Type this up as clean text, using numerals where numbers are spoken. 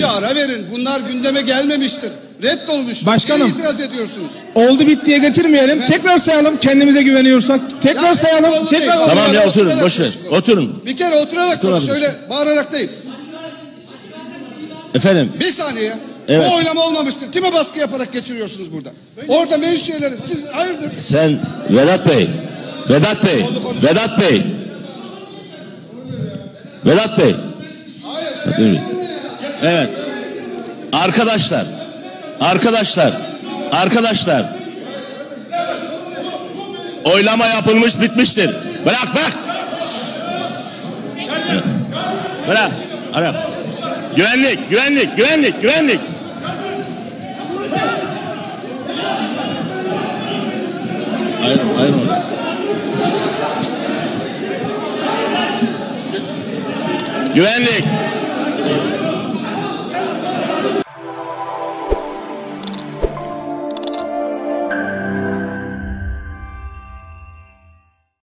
Ara verin. Bunlar gündeme gelmemiştir. Reddolmuştur. Başkanım. Niye itiraz ediyorsunuz? Oldu bittiye getirmeyelim. Efendim? Tekrar sayalım kendimize güveniyorsak. Tekrar Ya, sayalım. oldu Tekrar değil. Tamam ya, oturun, Oturarak boş ver. konuşun. Oturun. Bir kere oturarak Oturun konuş. abi. Öyle bağırarak değil. Efendim. Bir saniye. Evet. Bu oylama olmamıştır. Kime baskı yaparak geçiriyorsunuz burada? Orada meclis üyeleri. Siz hayırdır? Sen Vedat Bey. Vedat Bey. Vedat Bey. Vedat Bey. Evet. Arkadaşlar. Oylama yapılmış, bitmiştir. Bırak. Bırak. Güvenlik. Hayır. Güvenlik.